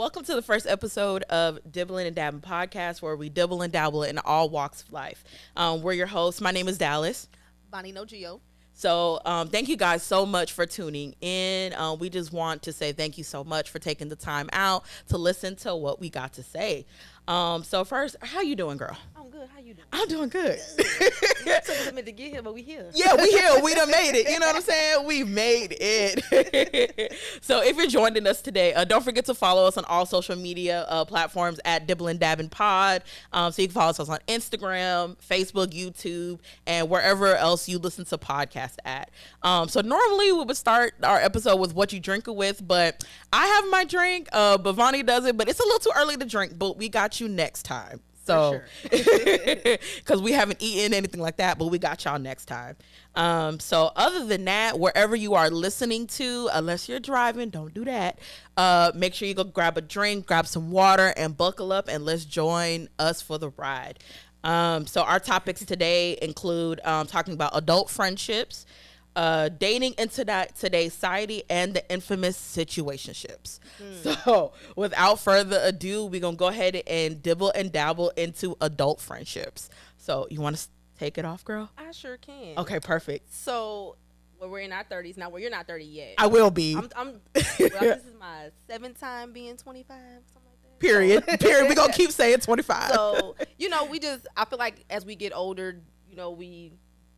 Welcome to the first episode of Dibblin and Dabblin podcast, where we dibble and dabble in all walks of life. We're your hosts. My name is Dallas. Bonnie No Geo. So thank you guys so much for tuning in. We just want to say thank you so much for taking the time out to listen to what we got to say. So first, how you doing, girl? I'm good. How you doing? I'm doing good. It took us a minute to get here, but we here. Yeah, we here. We done made it. You know what I'm saying? We made it. So if you're joining us today, don't forget to follow us on all social media platforms at Dibble and Dabblin Pod. So you can follow us on Instagram, Facebook, YouTube, and wherever else you listen to podcasts at. So normally we would start our episode with what you drink it with, but I have my drink, but Vonnie does it, but it's a little too early to drink, but we got you next time. So, because we haven't eaten anything like that, but we got y'all next time. So other than that, wherever you are listening to, unless you're driving, don't do that. Make sure you go grab a drink, grab some water, and buckle up, and let's join us for the ride. So our topics today include talking about adult friendships, dating in today's society, and the infamous situationships. So without further ado, we're gonna go ahead and dibble and dabble into adult friendships. So you want to take it off, girl? I sure can. Okay, perfect. So, we're in our 30s now. Well, you're not 30 yet. I will be. Well, this is my 7th time being 25, something like that. Period. We're gonna keep saying 25. So, I feel like as we get older, we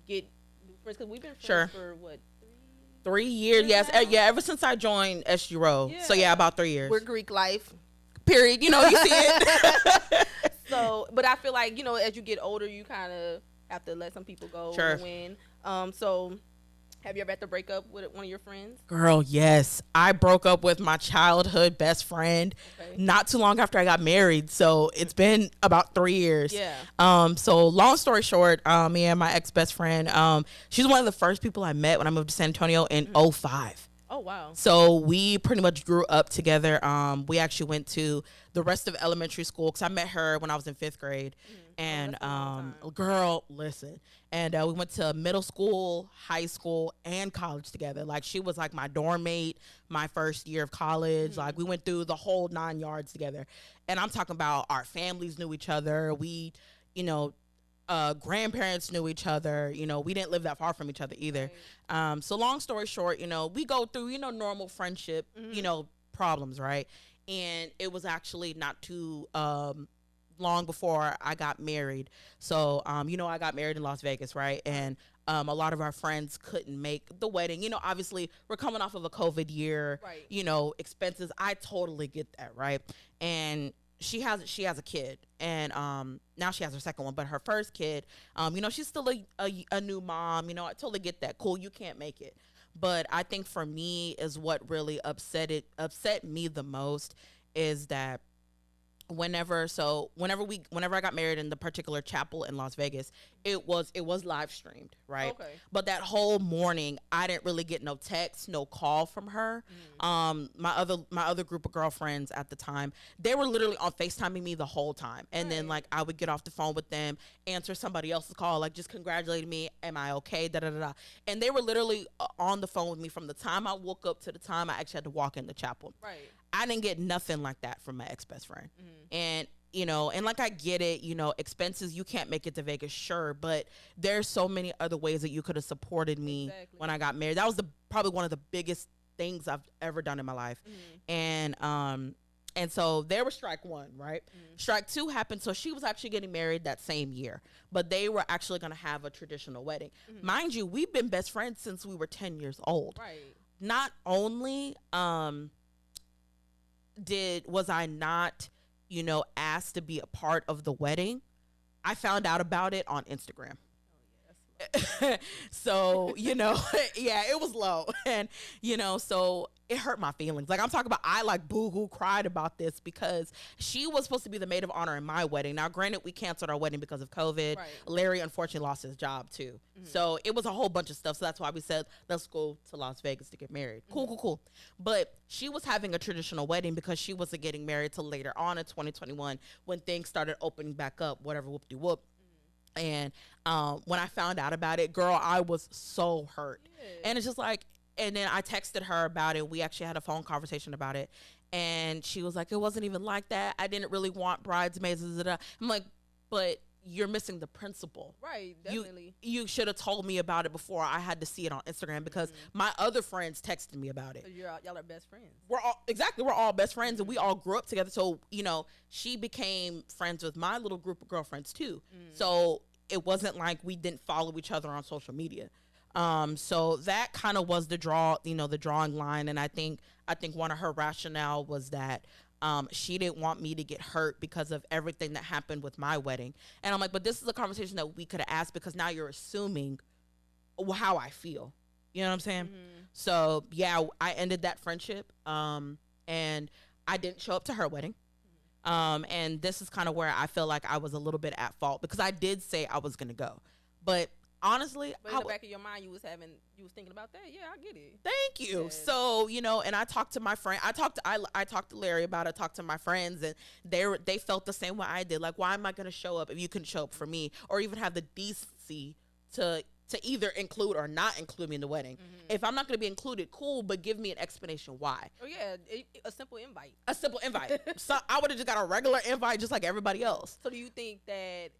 get new friends, because we've been friends for what? 3 years, yes. Yeah, ever since I joined SG Row. Yeah. So, yeah, about 3 years. We're Greek life. Period. You see it. So, but I feel like, as you get older, you kind of have to let some people go and win. So, have you ever had to break up with one of your friends? Girl, yes. I broke up with my childhood best friend not too long after I got married. So it's been about 3 years. Yeah. So long story short, me and my ex-best friend, she's one of the first people I met when I moved to San Antonio in 2005. Oh, wow. So we pretty much grew up together. We actually went to the rest of elementary school because I met her when I was in 5th grade. And girl, listen. And we went to middle school, high school, and college together. Like, she was like my dorm mate my first year of college. Like, we went through the whole 9 yards together. And I'm talking about our families knew each other. We, grandparents knew each other. We didn't live that far from each other either. So long story short, we go through, normal friendship, problems, right? And it was actually not too long before I got married. So, I got married in Las Vegas, right? And a lot of our friends couldn't make the wedding. Obviously, we're coming off of a COVID year, right. Expenses. I totally get that, right? And she has a kid, and now she has her second one, but her first kid, she's still a new mom. I totally get that. Cool, you can't make it. But I think for me is what really upset me the most is that whenever I got married in the particular chapel in Las Vegas, it was live streamed, right? Okay. But that whole morning, I didn't really get no text, no call from her. My other group of girlfriends at the time, they were literally on FaceTiming me the whole time. And then like I would get off the phone with them, answer somebody else's call, like just congratulating me, am I okay? Da da da da. And they were literally on the phone with me from the time I woke up to the time I actually had to walk in the chapel. Right. I didn't get nothing like that from my ex-best friend. And, and like I get it, expenses, you can't make it to Vegas, sure. But there's so many other ways that you could have supported me when I got married. That was probably one of the biggest things I've ever done in my life. And so there was strike one, right? Strike two happened. So she was actually getting married that same year, but they were actually going to have a traditional wedding. Mind you, we've been best friends since we were 10 years old. Right. Not only, was I not, asked to be a part of the wedding, I found out about it on Instagram. So, yeah, it was low. And, so it hurt my feelings. Like, I'm talking about, I like boo-hoo cried about this because she was supposed to be the maid of honor in my wedding. Now, granted, we canceled our wedding because of COVID. Right. Larry unfortunately lost his job too. So it was a whole bunch of stuff. So that's why we said, let's go to Las Vegas to get married. Cool. But she was having a traditional wedding because she wasn't getting married till later on in 2021 when things started opening back up, whatever, whoop-de-whoop. And when I found out about it, girl, I was so hurt. And it's just like, and then I texted her about it. We actually had a phone conversation about it. And she was like, it wasn't even like that. I didn't really want bridesmaids. I'm like, but you're missing the principle. Right, definitely. You should have told me about it before I had to see it on Instagram, because my other friends texted me about it. So y'all are best friends. We're all best friends, and we all grew up together. So, she became friends with my little group of girlfriends too. So it wasn't like we didn't follow each other on social media. So that kind of was the drawing line. And I think one of her rationale was that she didn't want me to get hurt because of everything that happened with my wedding. And I'm like, but this is a conversation that we could have asked, because now you're assuming how I feel. You know what I'm saying? So yeah, I ended that friendship. And I didn't show up to her wedding. And this is kind of where I feel like I was a little bit at fault, because I did say I was going to go, but honestly, but in the back of your mind, you was thinking about that. Yeah, I get it. Thank you. Yes. So, and I talked to my friend. I talked to Larry about it. I talked to my friends, and they felt the same way I did. Like, why am I going to show up if you couldn't show up for me, or even have the decency to either include or not include me in the wedding? If I'm not going to be included, cool, but give me an explanation why. Oh yeah, a simple invite. A simple invite. So I would have just got a regular invite, just like everybody else. So do you think that,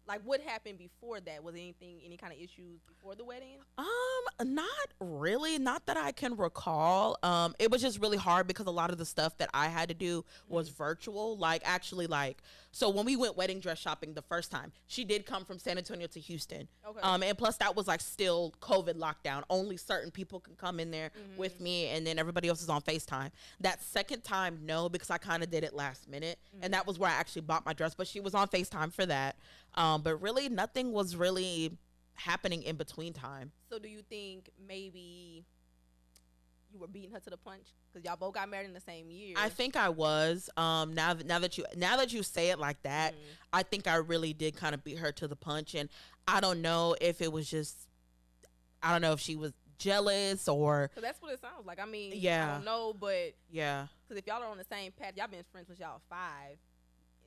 like, what happened before that? Was any kind of issues before the wedding? Not really. Not that I can recall. It was just really hard because a lot of the stuff that I had to do was virtual. So when we went wedding dress shopping the first time, she did come from San Antonio to Houston. Okay. And plus that was like still COVID lockdown. Only certain people can come in there with me, and then everybody else is on FaceTime. That second time, no, because I kind of did it last minute, and that was where I actually bought my dress, but she was on FaceTime for that. But really nothing was really happening in between time. So do you think maybe you were beating her to the punch because y'all both got married in the same year? I think I was. Now that you say it like that, I think I really did kind of beat her to the punch, and I don't know if it was just, I don't know if she was jealous or. So that's what it sounds like. I mean, yeah. I don't know, but yeah, because if y'all are on the same path, y'all been friends since y'all 5.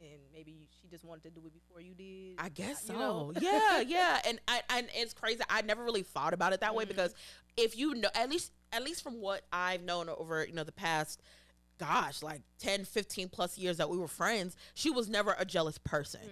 And maybe she just wanted to do it before you did. I guess so. Yeah. And it's crazy. I never really thought about it that way, because if at least from what I've known over, the past, like 10, 15 plus years that we were friends, she was never a jealous person.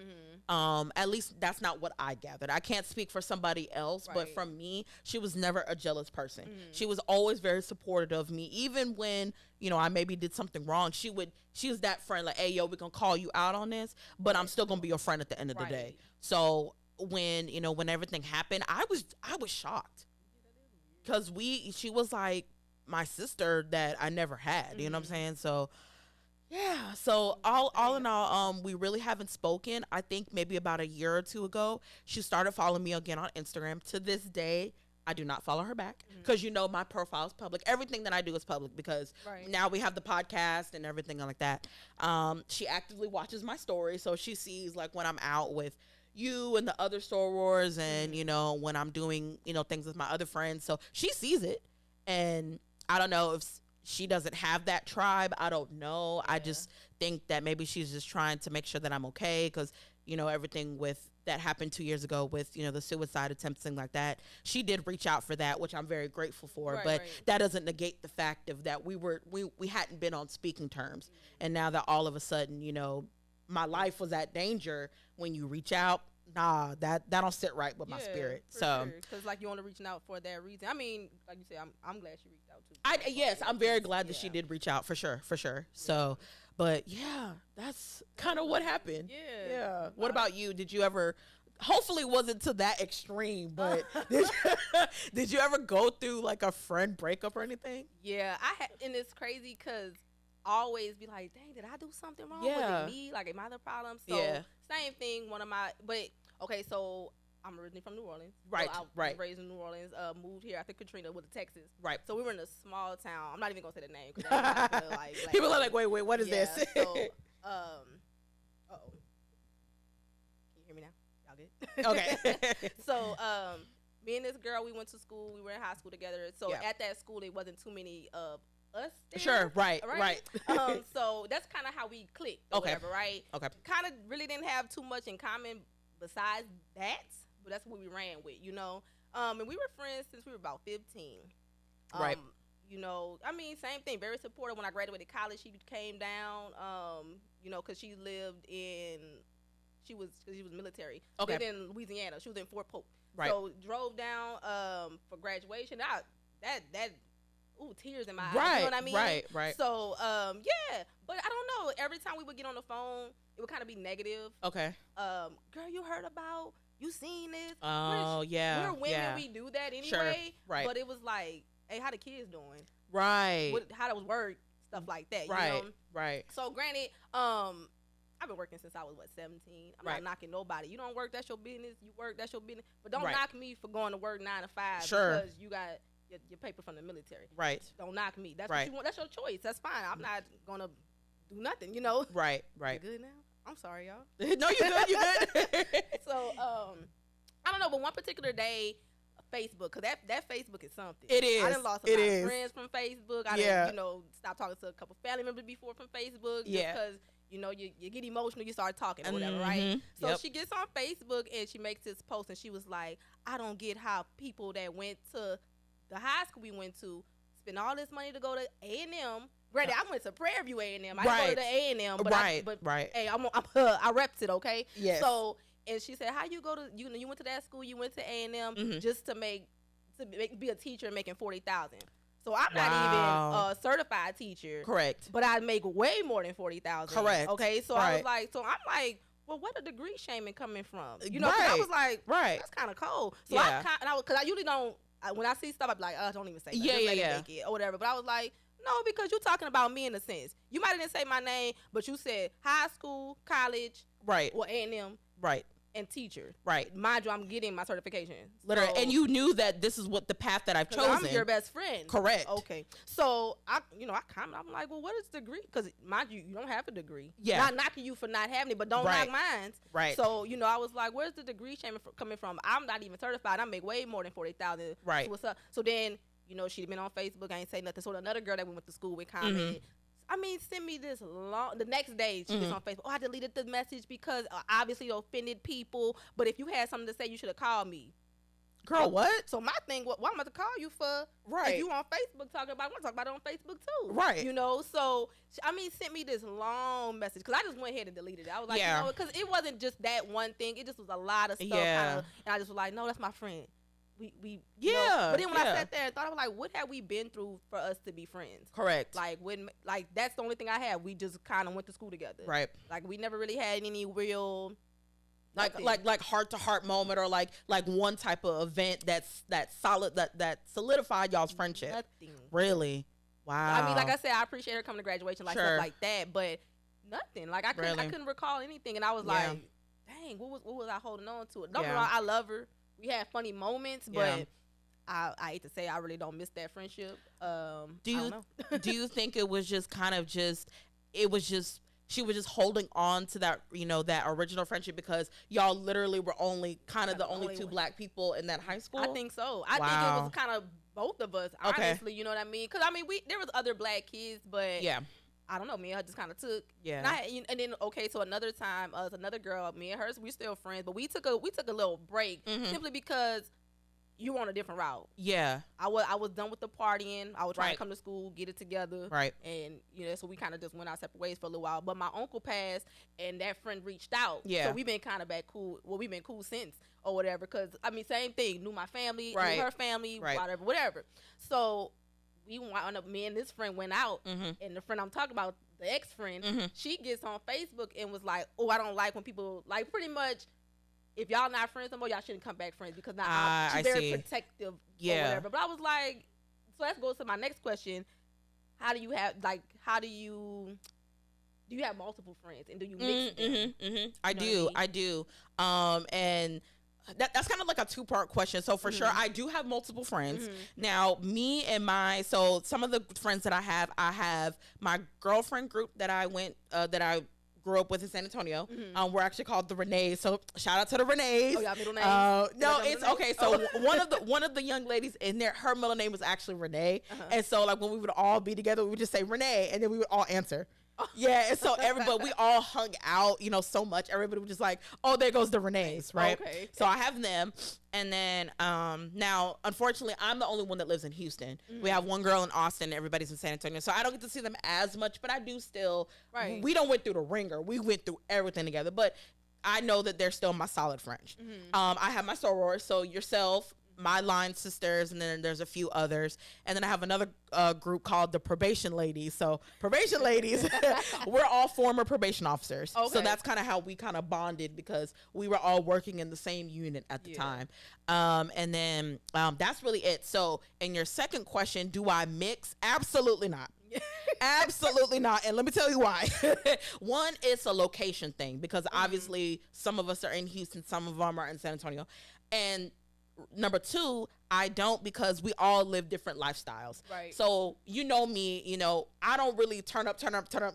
At least that's not what I gathered. I can't speak for somebody else, but from me, she was never a jealous person. She was always very supportive of me, even when, I maybe did something wrong. She was that friend, like, hey, yo, we're gonna call you out on this, but I'm still gonna be your friend at the end of the day. So when everything happened, I was shocked, because she was like my sister that I never had. You know what I'm saying? So yeah. So all in all, we really haven't spoken. I think maybe about a year or two ago, she started following me again on Instagram. To this day, I do not follow her back, because my profile is public. Everything that I do is public, because now we have the podcast and everything like that. She actively watches my stories, so she sees like when I'm out with you and the other sorors, and when I'm doing things with my other friends. So she sees it, and I don't know if she doesn't have that tribe. I don't know. Yeah. I just think that maybe she's just trying to make sure that I'm okay, because everything that happened 2 years ago with the suicide attempts, things like that. She did reach out for that, which I'm very grateful for. But that doesn't negate the fact of that we hadn't been on speaking terms, and now that all of a sudden my life was at danger, when you reach out, nah, that don't sit right with my spirit. So because like you only reaching out for that reason. I mean, like you said, I'm glad she reached out too. I'm very glad that she did reach out, for sure. So, but yeah, that's kind of what happened. Yeah. What about you? Did you ever? Hopefully, it wasn't to that extreme, but did you ever go through like a friend breakup or anything? Yeah, I had, and it's crazy because always be like, dang, did I do something wrong? Was it me? Like, am I the problem? So same thing. Okay, so I'm originally from New Orleans. Right, so I was raised in New Orleans. Moved here after Katrina with Texas. Right. So we were in a small town. I'm not even gonna say the name. People are like, wait, what is this? So, uh-oh. Can you hear me now? Y'all good? Okay. So, me and this girl, we went to school. We were in high school together. So at that school, there wasn't too many of us there. Sure, right. So that's kind of how we clicked or whatever, right? Okay. Kind of really didn't have too much in common besides that, but that's what we ran with, And we were friends since we were about 15. Right. You know, I mean, same thing. Very supportive. When I graduated college, she came down. You know, because she lived in, she was military. Okay. Lived in Louisiana. She was in Fort Polk. Right. So drove down for graduation. Tears in my eyes. Right. You know what I mean? Right. So yeah, but I don't know. Every time we would get on the phone, it would kind of be negative. Okay. Girl, you heard about? You seen this? Oh, yeah. We're women. We do that anyway. Sure. Right. But it was like, hey, how the kids doing? Right. How does work? Stuff like that. Right. You know? Right. So granted, I've been working since I was 17. I'm not knocking nobody. You don't work, that's your business. You work, that's your business. But don't knock me for going to work 9 to 5 because you got your paper from the military. Right. Don't knock me. That's what you want. That's your choice. That's fine. I'm not gonna do nothing. You know. Right. You good now? I'm sorry, y'all. No, you good. You good. So I don't know, but one particular day, Facebook, because that Facebook is something. It is. I done lost a lot of friends from Facebook. I done, stopped talking to a couple family members before from Facebook. Just because, you get emotional, you start talking or whatever, right? So she gets on Facebook and she makes this post and she was like, I don't get how people that went to the high school we went to spend all this money to go to A&M. Granted, I went to Prairie View A&M. I didn't go to the A&M, but hey, I repped it, okay? Yes. So, and she said, how you go to, you went to that school, you went to A&M just to be a teacher making $40,000. So I'm not even a certified teacher. Correct. But I make way more than $40,000. Correct. Okay, so I was like, I'm like, well, where the degree shaming coming from? You know, 'cause I was like, that's kind of cold. So because I usually don't, when I see stuff, I be like, don't even say that. Make it or whatever. But I was like, no, because you're talking about me in a sense. You might have didn't say my name, but you said high school, college, or A&M, and teacher. Mind you, I'm getting my certification. Literally, and you knew that this is what the path that I've chosen. I'm your best friend. Correct. Okay. So I comment. I'm like, well, what is the degree? Because mind you, you don't have a degree. Yeah. Not knocking you for not having it, but don't knock mine. Right. So I was like, where's the degree shaming coming from? I'm not even certified. I make way more than $40,000. Right. So what's up? So then, she'd been on Facebook. I ain't say nothing. So another girl that we went to school with commented. I mean, send me this the next day she gets on Facebook. I deleted the message because obviously it offended people. But if you had something to say, you should have called me. Girl, what? So my thing, what I'm about to call you for? Right. If you on Facebook talking about, I want to talk about it on Facebook too. Right. So sent me this long message because I just went ahead and deleted it. I was like, because it wasn't just that one thing. It just was a lot of stuff. And I just was like, no, that's my friend. We But then when I sat there and thought, I was like, what have we been through for us to be friends? Correct. Like that's the only thing I had. We just kind of went to school together. Right. Like we never really had any real like heart to heart moment or like one type of event that solidified y'all's friendship. Nothing. Really? Wow. I mean, like I said, I appreciate her coming to graduation, stuff like that, but nothing. Like I couldn't recall anything, and I was like, dang, what was I holding on to? Don't get me wrong, I love her. We had funny moments, but I hate to say I really don't miss that friendship. Do you think it was just kind of she was just holding on to that, that original friendship because y'all literally were only the only two black people in that high school? I think so. I think it was kind of both of us, honestly, you know what I mean? Because I mean, there was other black kids, but I don't know, me and her just kind of took. Yeah. And then so another time, another girl, me and her, we're still friends, but we took a little break simply because you were on a different route. Yeah. I was done with the partying. I was trying to come to school, get it together. Right. And so we kind of just went our separate ways for a little while. But my uncle passed, and that friend reached out. Yeah. So we've been kind of back cool. Well, we've been cool since or whatever. Because I mean, same thing. Knew my family, knew her family, whatever. So we wound up, me and this friend went out, and the friend I'm talking about, the ex-friend, she gets on Facebook and was like, oh, I don't like when people, like, pretty much, if y'all not friends no more, y'all shouldn't come back friends because now she's very protective or whatever. But I was like, so let's go to my next question. Do you have multiple friends and do you mix them? I do. And that's kind of like a two-part question. So for sure, I do have multiple friends. Now, some of the friends that I have my girlfriend group that I grew up with in San Antonio. We're actually called the Renees. So shout out to the Renees. Oh, y'all middle names? No, it's okay. So one of the young ladies in there, her middle name was actually Renee. And so like when we would all be together, we would just say Renee, and then we would all answer. Yeah, and so everybody, we all hung out, so much. Everybody was just like, oh, there goes the Renees, right? Okay. So I have them. And then now, unfortunately, I'm the only one that lives in Houston. We have one girl in Austin. Everybody's in San Antonio. So I don't get to see them as much, but I do still. Right. We don't went through the ringer. We went through everything together. But I know that they're still my solid friends. I have my sorors, so yourself, my line sisters, and then there's a few others, and then I have another group called the probation ladies. So probation ladies, we're all former probation officers. Okay. So that's kind of how we kind of bonded, because we were all working in the same unit at the time. And then that's really it. So in your second question, do I mix? Absolutely not. Absolutely not. And let me tell you why. One, it's a location thing, because obviously some of us are in Houston, some of them are in San Antonio, and number two, I don't, because we all live different lifestyles. Right. So me, I don't really turn up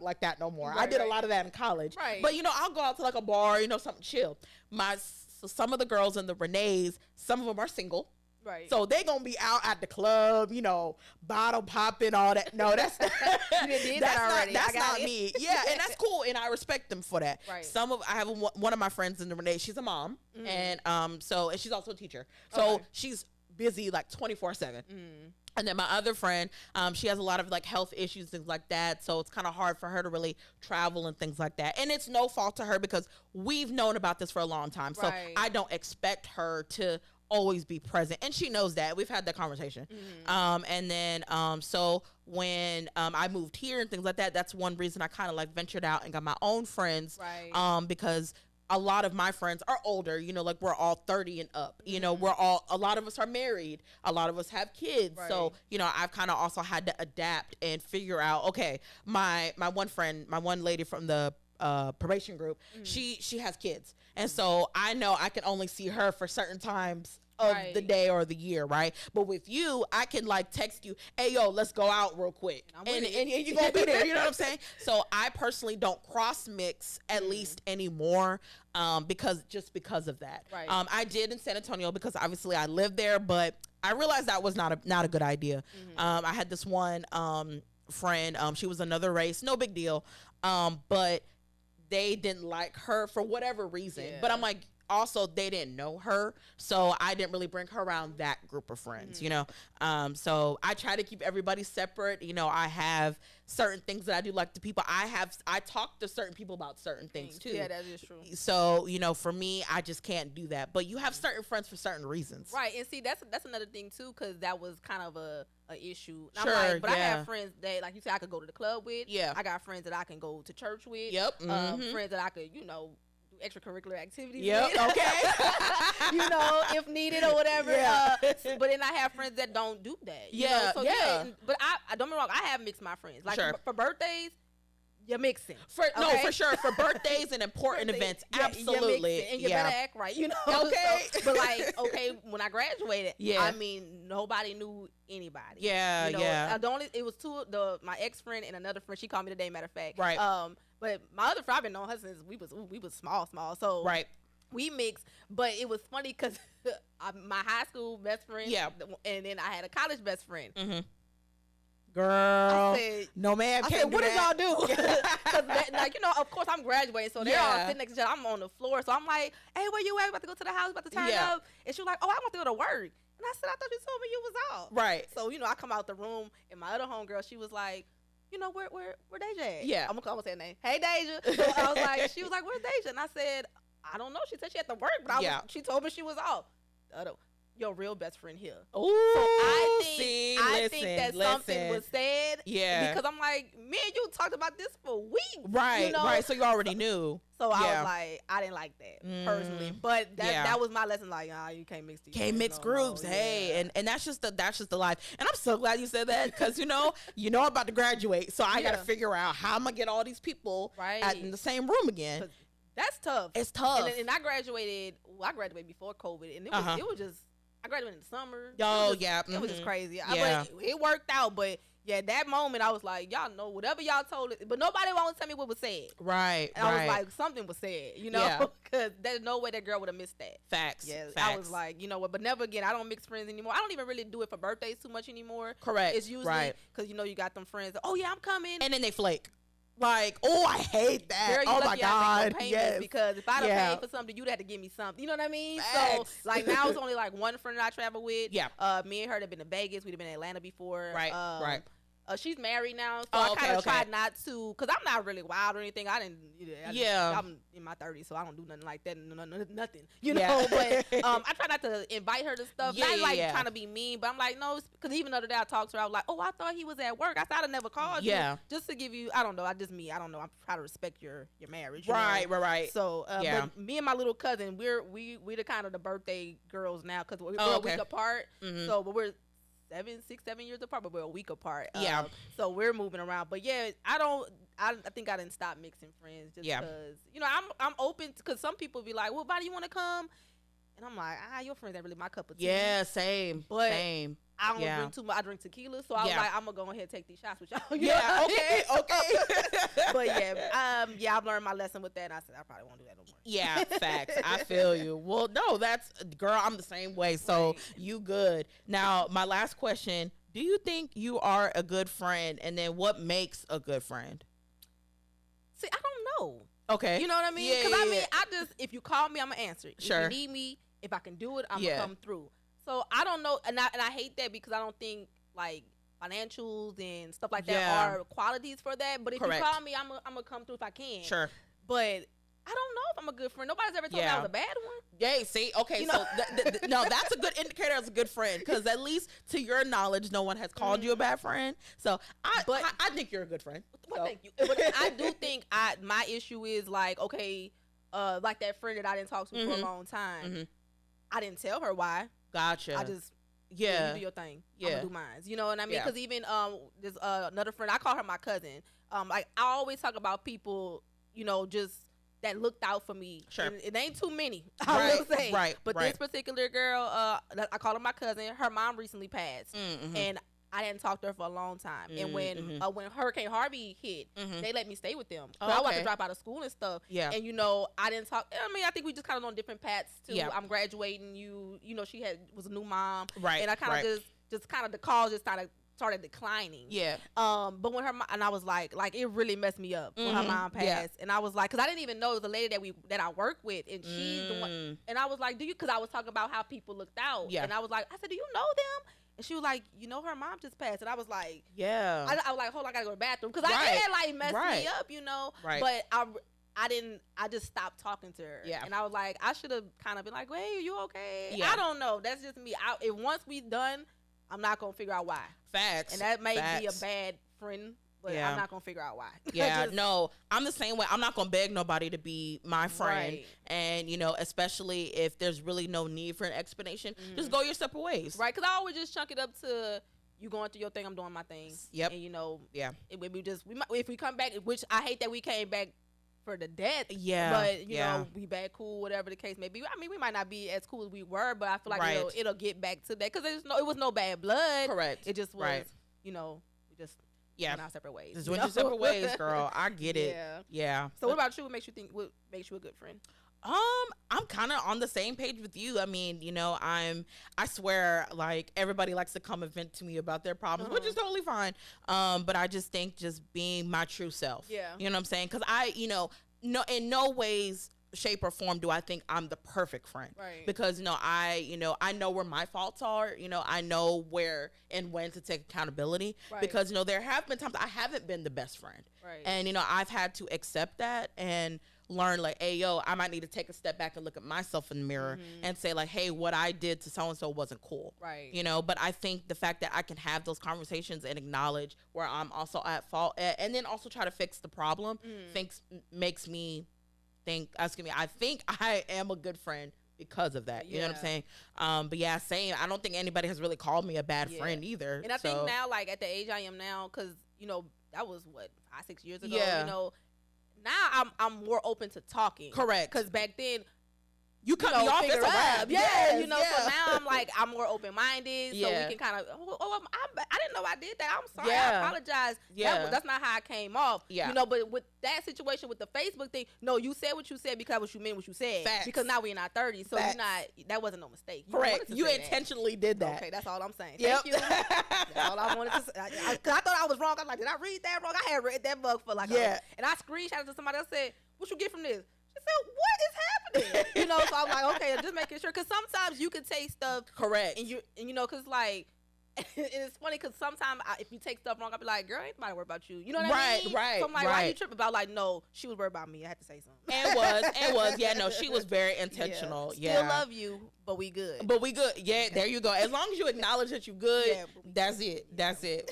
like that no more. Right, I did a lot of that in college. Right. But I'll go out to like a bar, something chill. So some of the girls in the Renees, some of them are single. Right. So they gonna be out at the club, bottle popping, all that. No, that's that's not me. Yeah, and that's cool, and I respect them for that. Right. I have one of my friends in the Renee. She's a mom, and and she's also a teacher. So she's busy like 24/7. And then my other friend, she has a lot of like health issues, things like that. So it's kind of hard for her to really travel and things like that. And it's no fault to her, because we've known about this for a long time. So I don't expect her to always be present, and she knows that. We've had that conversation. And then so when I moved here and things like that, that's one reason I kind of like ventured out and got my own friends. Because a lot of my friends are older, like we're all 30 and up, a lot of us are married, a lot of us have kids. So I've kind of also had to adapt and figure out, okay, my one lady from the probation group, she has kids, and so I know I can only see her for certain times of the day or the year, right? But with you, I can like text you, hey yo, let's go out real quick, and you're gonna be there. You know what I'm saying? So I personally don't cross mix at least anymore, because of that. Right. I did in San Antonio, because obviously I lived there, but I realized that was not a good idea. I had this one friend, she was another race, no big deal, but they didn't like her for whatever reason. But I'm like, also they didn't know her, so I didn't really bring her around that group of friends. So I try to keep everybody separate. I have certain things that I do like the people I talk to certain people about certain things too. Yeah, that is true. So for me, I just can't do that. But you have certain friends for certain reasons, right? And see, that's another thing too, because that was kind of a issue. Sure, I'm like, but I have friends that, like you said, I could go to the club with. Yeah, I got friends that I can go to church with. Yep. Friends that I could do extracurricular activities. Yep. With. Okay. If needed or whatever. Yeah. But then I have friends that don't do that. Yeah. So but I don't get me wrong, I have mixed my friends. Like for birthdays, you're mixing. No, for sure. For birthdays and important events, absolutely. And you better act right, Okay. But when I graduated, I mean, nobody knew anybody. Yeah, It was my ex friend and another friend. She called me today, matter of fact. Right. But my other friend, I've been knowing her since we was small. So right. We mixed, but it was funny because my high school best friend, and then I had a college best friend. Girl, no man can't what do did y'all do? Because of course I'm graduating, so they're all sitting next to each other. I'm on the floor, so I'm like, hey, where you at? About to go to the house, about to turn up. And she was like, oh, I want to go to work. And I said, I thought you told me you was out. Right. So I come out the room, and my other homegirl, she was like, where Deja at? Yeah. I'm gonna say her name. Hey, Deja. So I was like, she was like, where's Deja? And I said, I don't know. She said she had to work, but she told me she was off. Your real best friend here. Oh, so I think that something was said. Yeah. Because I'm like, me and you talked about this for weeks. Right. Right. So you already knew. So I was like, I didn't like that personally. But that was my lesson. Like, you can't mix these. Can't mix groups. Hey, and that's just the life. And I'm so glad you said that, because I'm about to graduate, so I got to figure out how I'm gonna get all these people in the same room again. That's tough. It's tough. And I graduated. Well, I graduated before COVID, and it was just. I graduated in the summer. It was just crazy. But it worked out, but that moment I was like, y'all know whatever y'all told it, but nobody won't tell me what was said. Right. And I was like, something was said, because there's no way that girl would have missed that. Facts. Yeah. Facts. I was like, what? But never again. I don't mix friends anymore. I don't even really do it for birthdays too much anymore. Correct. It's usually because you got them friends that, oh yeah, I'm coming, and then they flake. Like, oh, I hate that. Girl, oh my God. Yes. Because if I'd have paid for something, you'd have to give me something. You know what I mean? Facts. So like now it's only like one friend that I travel with. Yeah. Me and her have been to Vegas. We've been in Atlanta before. Right. Right. She's married now, so I kind of tried not to, because I'm not really wild or anything. I'm in my 30s, so I don't do nothing like that. Nothing, you know. But I try not to invite her to stuff. Not trying to be mean, but I'm like, no, because even the other day I talked to her, I was like, oh, I thought he was at work. I thought I never called you. Just to give you, I don't know. I don't know. I'm trying to respect your marriage. Right. So, but me and my little cousin, we're the kind of the birthday girls now, because we're a week apart. So, but we're 7 years apart, but we're a week apart. So we're moving around. But yeah, I think I didn't stop mixing friends just because, you know, I'm open, because some people be like, well, why do you want to come? And I'm like, your friends ain't really my cup of tea. Yeah, same. But same. I don't drink too much. I drink tequila, so I was like, I'm gonna go ahead and take these shots with y'all. Okay. But I've learned my lesson with that, and I said I probably won't do that no more. Yeah, facts. I feel you. Well, no, girl, I'm the same way. So you good. Now, my last question: do you think you are a good friend, and then what makes a good friend? See, I don't know. Okay, you know what I mean? Because I just, if you call me, I'm gonna answer. Sure. If you need me, if I can do it, I'm gonna come through. So I don't know, and I hate that, because I don't think like financials and stuff like that are qualities for that. But if you call me, I'm gonna come through if I can. Sure. But I don't know if I'm a good friend. Nobody's ever told me I was a bad one. Yeah, see, okay, you know? So no, that's a good indicator as a good friend, because at least to your knowledge, no one has called you a bad friend. So I think you're a good friend. Well, thank you. But I do think my issue is like, okay, like that friend that I didn't talk to for a long time. I didn't tell her why. Gotcha. I just you do your thing. I'm gonna do mine. You know what I mean? Because even there's another friend, I call her my cousin. Like I always talk about people, you know, just that looked out for me. Sure. And it ain't too many, I will say. Right. But this particular girl, I call her my cousin. Her mom recently passed, and I didn't talk to her for a long time. And when Hurricane Harvey hit, they let me stay with them. So I wanted to drop out of school and stuff. Yeah. And, you know, I didn't talk. I mean, I think we just kind of on different paths, too. Yeah. I'm graduating. You know, she was a new mom. Right. And I kind of just kind of, the calls just kind of started declining. Yeah. But when her mom, and I was like it really messed me up when her mom passed. Yeah. And I was like, because I didn't even know it was a lady that I work with. And she's the one. And I was like, because I was talking about how people looked out. Yeah. And I was like, I said, do you know them? And she was like, you know, her mom just passed. And I was like, yeah. I was like, hold on, I gotta go to the bathroom. Because I had like messed me up, you know. Right. But I just stopped talking to her. Yeah. And I was like, I should have kind of been like, hey, are you okay? Yeah. I don't know. That's just me. If once we done, I'm not gonna figure out why. Facts. And that may be a bad friend, but I'm not gonna figure out why. Yeah, no, I'm the same way. I'm not gonna beg nobody to be my friend, and you know, especially if there's really no need for an explanation, just go your separate ways, right? Because I always just chunk it up to you going through your thing, I'm doing my thing. Yep. And you know, if we come back, which I hate that we came back for the death. Yeah. But you know, we back cool, whatever the case may be. I mean, we might not be as cool as we were, but I feel like it'll get back to that, because it was no bad blood. Correct. It just was, you know, we just went our separate ways. Just went your separate ways, girl. I get it. Yeah. So what about you? What makes you a good friend? I'm kind of on the same page with you. I mean, you know, I swear, like, everybody likes to come and vent to me about their problems, which is totally fine. But I just think just being my true self. Yeah. You know what I'm saying? Because you know, in no ways, shape or form do I think I'm the perfect friend. Right. Because, I know where my faults are. You know, I know where and when to take accountability. Right. Because, there have been times I haven't been the best friend. Right. And, I've had to accept that and learn, like, hey, yo, I might need to take a step back and look at myself in the mirror and say, like, hey, what I did to so-and-so wasn't cool. Right. But I think the fact that I can have those conversations and acknowledge where I'm also at fault, and then also try to fix the problem, makes me think I am a good friend because of that. You know what I'm saying? But yeah, same. I don't think anybody has really called me a bad friend either. And I think now, like, at the age I am now, because, that was, 5-6 years ago, now I'm more open to talking. Correct. Because back then, You cut me off, it's a wrap. Yeah, you know, so now I'm like, I'm more open-minded, so we can kind of, I didn't know I did that. I'm sorry, I apologize. Yeah. That's not how I came off. Yeah. You know, but with that situation with the Facebook thing, no, you said what you said because what you meant what you said. Facts. Because now we're in our 30s, so that wasn't no mistake. Correct. You intentionally did that. Okay, that's all I'm saying. Thank you. That's all I wanted to say. Because I thought I was wrong. I was like, did I read that wrong? I had read that book for like and I screenshotted to somebody else, said, what you get from this? She said, what is happening? You know, so I'm like, okay, I'm just making sure. Because sometimes you can take stuff. Correct. And you know, because like, and it's funny because sometimes if you take stuff wrong, I'll be like, girl, ain't nobody worried about you. You know what I mean? Right. So I'm like, why you tripping about? Like, no, she was worried about me. I had to say something. And was. Yeah, no, she was very intentional. Still love you, but we good. Yeah, there you go. As long as you acknowledge that you good, that's it.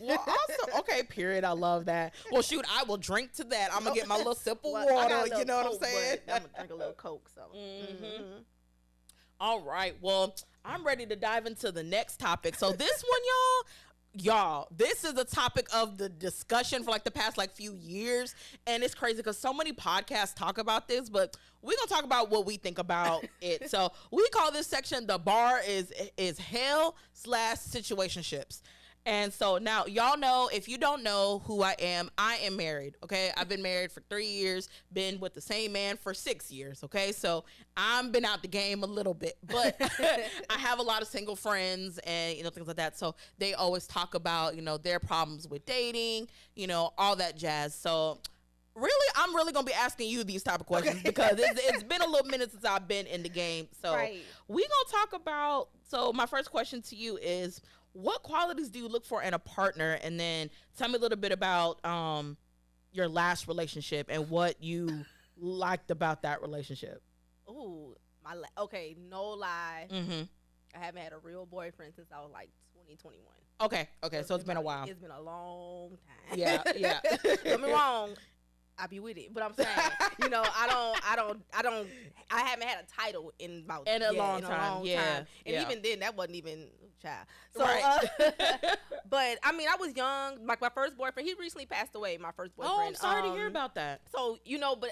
Well, also, okay, period. I love that. Well, shoot, I will drink to that. I'm going to get my little sip of water. You know what I'm saying? I'm going to drink a little Coke. So. Mm-hmm. All right. Well, I'm ready to dive into the next topic. So this one, y'all, this is the topic of the discussion for like the past like few years. And it's crazy because so many podcasts talk about this, but we're going to talk about what we think about it. So we call this section, the bar is hell/situationships. And so now y'all know, if you don't know who I am married. Okay. I've been married for 3 years, been with the same man for 6 years. Okay. So I've been out the game a little bit, but I have a lot of single friends and, you know, things like that. So they always talk about, you know, their problems with dating, you know, all that jazz. So really, I'm really going to be asking you these type of questions because it's been a little minute since I've been in the game. So we going to talk about, so my first question to you is, what qualities do you look for in a partner? And then tell me a little bit about your last relationship and what you liked about that relationship. Ooh, okay, no lie. Mm-hmm. I haven't had a real boyfriend since I was like 2021. Okay, so it's been a while. It's been a long time. Yeah. Don't get me wrong. I be with it, but I'm saying, you know, I haven't had a title in about a long time. And even then, that wasn't even child. So, but I mean, I was young. Like my first boyfriend, he recently passed away. My first boyfriend. Oh, I'm sorry to hear about that. So, you know, but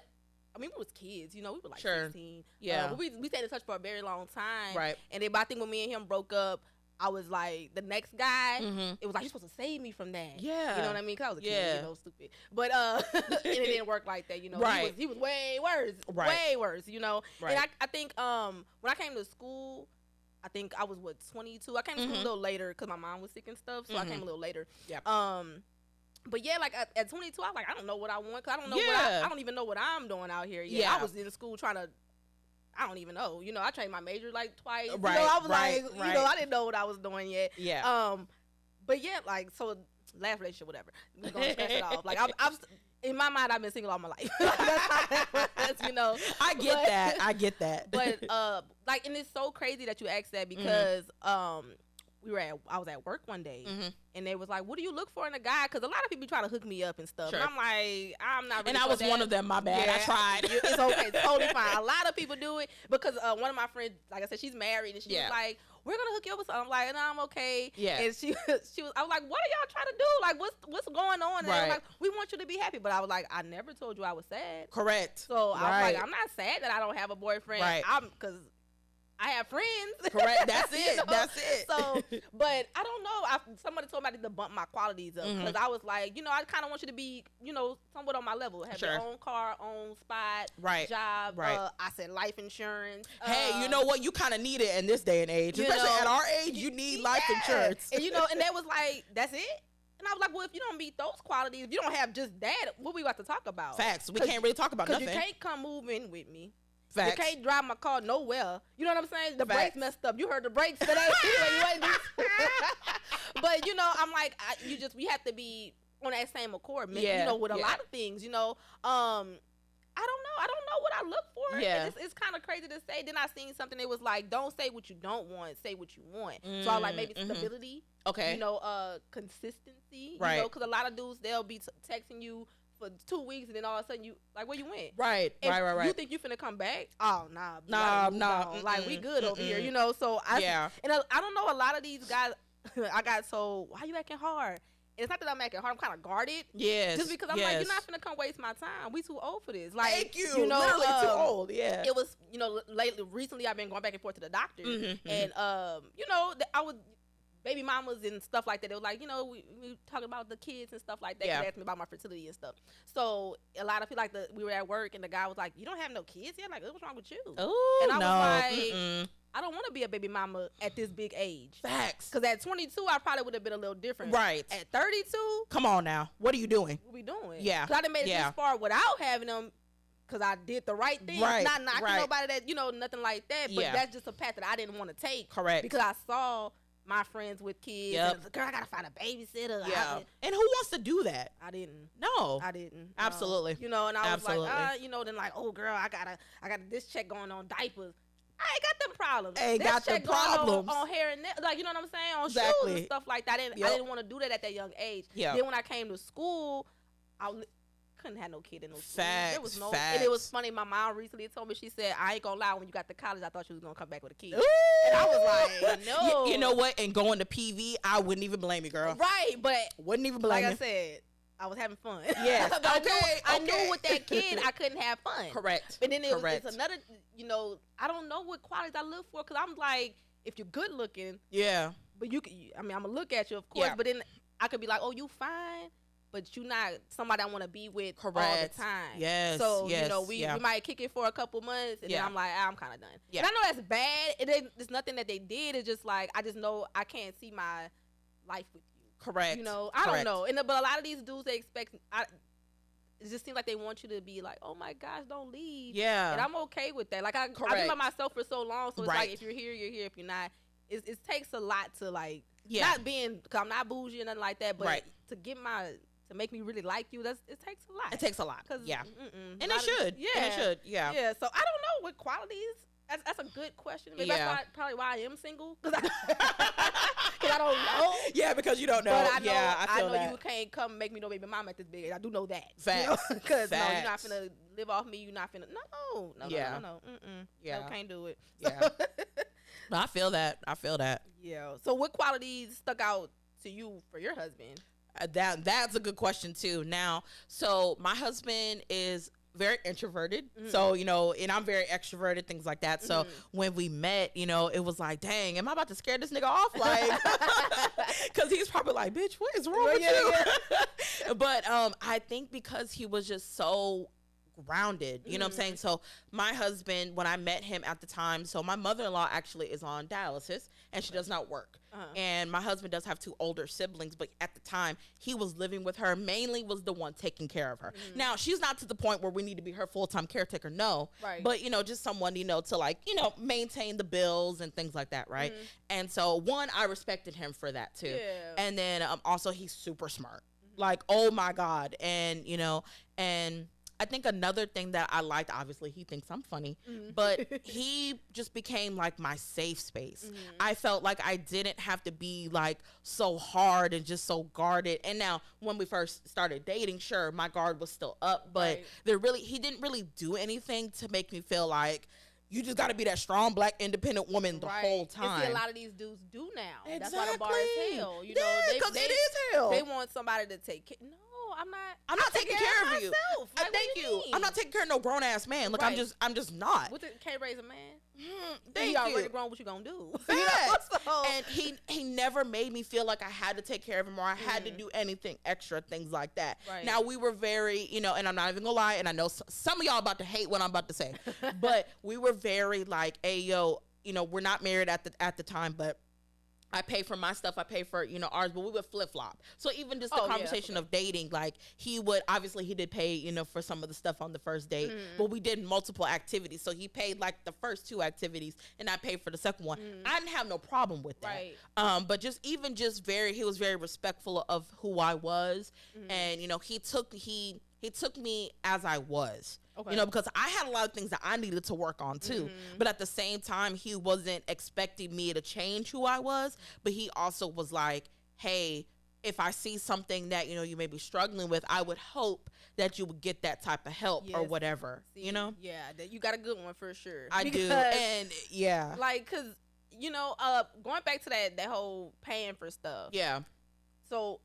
I mean, we was kids. You know, we were like 16. Yeah. But we stayed in touch for a very long time. Right. And then, but I think when me and him broke up, I was like, the next guy, it was like, you're supposed to save me from that. Yeah. You know what I mean? Because I was a kid, you know, stupid. But, and it didn't work like that, you know. Right. He was way worse. Right. Way worse, you know. Right. And I think when I came to school, I think I was, 22? I came to school a little later because my mom was sick and stuff, so I came a little later. Yeah. But yeah, like at 22, I was like, I don't know what I want because I don't know I don't even know what I'm doing out here yet. Yeah. I was in school trying to, I don't even know. You know, I changed my major like twice. Right, you know, I was you know, I didn't know what I was doing yet. Yeah. But yeah, like, so last relationship, whatever. We're going to scratch it off. Like, I'm in my mind, I've been single all my life. That's, you know. I get that. But, like, and it's so crazy that you asked that because, I was at work one day and they was like, what do you look for in a guy? Because a lot of people try to hook me up and stuff. Sure. And I'm like, I'm not really. And I was one of them, my bad. Yeah. I tried. It's okay. It's totally fine. A lot of people do it because one of my friends, like I said, she's married and she was like, we're going to hook you up with something. I'm like, no, I'm okay. Yeah. And she was, I was like, what are y'all trying to do? Like, what's going on? And they were like, we want you to be happy. But I was like, I never told you I was sad. Correct. So I was like, I'm not sad that I don't have a boyfriend. Right. Because I have friends. Correct. That's it. You know? That's it. So, but I don't know. Somebody told me I need to bump my qualities up because I was like, you know, I kind of want you to be, you know, somewhat on my level. Have your own car, own spot, job. Right. I said life insurance. Hey, you know what? You kind of need it in this day and age. Especially at our age, you need life insurance. And, you know, and that was like, that's it? And I was like, well, if you don't meet those qualities, if you don't have just that, what we about to talk about? Facts. We can't really talk about nothing. Because you can't come moving with me. Facts. You can't drive my car nowhere. You know what I'm saying? The brakes messed up. You heard the brakes today. But, you know, I'm like, we have to be on that same accord, you know, with a lot of things, you know. I don't know what I look for. Yeah. It's kind of crazy to say. Then I seen something that was like, don't say what you don't want, say what you want. So I was like, maybe stability. Okay. You know, consistency. Right. You know, because a lot of dudes, they'll be texting you for 2 weeks and then all of a sudden you like, where you went? Right. You think you finna come back? Oh, nah. Like, we good over here, you know. So I don't know, a lot of these guys I got so, why you acting hard? it's not that I'm acting hard. I'm kind of guarded. Yes. Just because I'm like, you're not finna come waste my time. We too old for this. Like, thank you. You know, literally too old. Yeah. It was, you know, recently I've been going back and forth to the doctor, and you know, I would. Baby mamas and stuff like that. They were like, you know, we talking about the kids and stuff like that. They asked me about my fertility and stuff. So a lot of people we were at work and the guy was like, you don't have no kids yet? Like, what's wrong with you? Oh, and I was like, I don't want to be a baby mama at this big age. Facts. Because at 22, I probably would have been a little different. Right. At 32. Come on now. What are you doing? What we doing? Yeah. Because I done made it this far without having them. Because I did the right thing. Right. Not knocking nobody that, you know, nothing like that. But that's just a path that I didn't want to take. Correct. Because I saw my friends with kids. And I was like, girl, I gotta find a babysitter. Yeah. And who wants to do that? I didn't. No. I didn't. Absolutely. You know, and I was like, you know, then like, oh girl, I got this check going on diapers. I ain't got them problems. Ain't got them problems. On hair and nails, like, you know what I'm saying? On shoes and stuff like that. I didn't want to do that at that young age. Yeah. Then when I came to school, I couldn't have no kid in no school. Facts. There was no, and it was funny. My mom recently told me, she said, I ain't gonna lie, when you got to college, I thought you was gonna come back with a kid. Ooh. And I was like, no. You know what? And going to PV, I wouldn't even blame you, girl. Right, but wouldn't even blame you. Like I said, I was having fun. Yeah. I knew with that kid I couldn't have fun. Correct. But then it's another, you know, I don't know what qualities I look for, because I'm like, if you're good looking. Yeah. But I mean, I'm going to look at you, of course. Yeah. But then I could be like, oh, you fine. But you're not somebody I want to be with all the time. Yes. So, you know, we might kick it for a couple months, and then I'm like, I'm kind of done. Yeah. And I know that's bad. It's nothing that they did. It's just like, I just know I can't see my life with you. Correct. You know, I don't know. But a lot of these dudes, they expect, it just seems like they want you to be like, oh my gosh, don't leave. Yeah. And I'm okay with that. Like, I've been by myself for so long, so it's like, if you're here, you're here. If you're not, it takes a lot to, like, not being, because I'm not bougie or nothing like that, but to get to make me really like you, it takes a lot. It takes a lot. Yeah. And it should. Yeah. And it should. Yeah. Yeah. So I don't know what qualities. That's a good question. Maybe that's probably why I am single. Because I don't know. Yeah, because you don't know. But I know you can't come make me no baby mama at this big age. I do know that. Facts. Because no, you're not finna live off me. You're not finna. No. Yeah. No, can't do it. Yeah. No, I feel that. Yeah. So what qualities stuck out to you for your husband? That's a good question too. Now, so my husband is very introverted, so you know, and I'm very extroverted, things like that. So when we met, you know, it was like, dang, am I about to scare this nigga off? Like, because he's probably like, bitch, what is wrong with you? But I think because he was just so grounded, you know what I'm saying? So my husband, when I met him at the time, so my mother-in-law actually is on dialysis and she does not work. And my husband does have 2 older siblings, but at the time he was living with her, mainly was the one taking care of her. Now, she's not to the point where we need to be her full-time caretaker, no. Right. But, you know, just someone, you know, to like, you know, maintain the bills and things like that, right? And so, one, I respected him for that too. Yeah. And then also he's super smart. Like, oh my God. And, you know, and I think another thing that I liked, obviously he thinks I'm funny, but he just became like my safe space. I felt like I didn't have to be like so hard and just so guarded. And now when we first started dating, sure, my guard was still up, but he didn't really do anything to make me feel like you just got to be that strong black independent woman the whole time. And see, a lot of these dudes do now. Exactly. That's why the bar is hell. You know, because it is hell. They want somebody to take care. No. I'm not taking care of you. Like, thank you. I'm not taking care of no grown ass man. Like I'm just not. Can't raise a man. Thank you. Already grown. What you gonna do? And he never made me feel like I had to take care of him or I had to do anything extra, things like that. Right. Now we were very, you know, and I'm not even gonna lie, and I know some of y'all about to hate what I'm about to say, but we were very like, hey yo, you know, we're not married at the time, but I pay for my stuff. I pay for, you know, ours, but we would flip flop. So even just the conversation of dating, like he did pay, you know, for some of the stuff on the first date, but we did multiple activities. So he paid like the first 2 activities and I paid for the second one. I didn't have no problem with that. Right. But he was very respectful of who I was. And, you know, he took me as I was. Okay. You know, because I had a lot of things that I needed to work on too. But at the same time, he wasn't expecting me to change who I was. But he also was like, hey, if I see something that, you know, you may be struggling with, I would hope that you would get that type of help or whatever, you know? Yeah, you got a good one for sure. I do. And yeah. Like, because, you know, going back to that whole paying for stuff. Yeah. So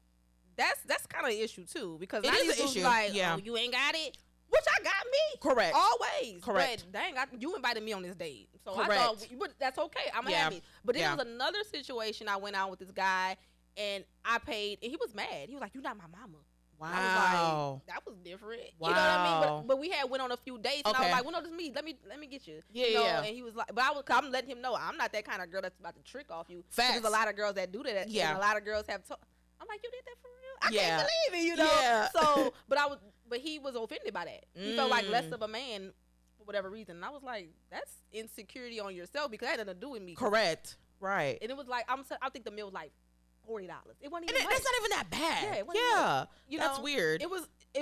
that's kind of an issue too, because it is an issue. Like, oh, you ain't got it, which I got me. Correct. Always. Correct. But dang, you invited me on this date, so Correct. I thought, but that's okay. I'm happy. But then there was another situation. I went out with this guy, and I paid, and he was mad. He was like, "You're not my mama." Wow. I was like, that was different. Wow. You know what I mean? But we had went on a few dates, and I was like, well, no, this is me. Let me get you. Yeah, you know? And he was like, but I'm letting him know I'm not that kind of girl that's about to trick off you. Facts. There's a lot of girls that do that. Yeah. And a lot of girls have. I'm like, you did that for real? I can't believe it. You know. Yeah. So, but he was offended by that. He felt like less of a man for whatever reason. And I was like, that's insecurity on yourself, because that had nothing to do with me. Correct. Right. And it was like, I think the meal was like $40. It wasn't even. That's not even that bad. Yeah. Yeah. You that's know, weird. It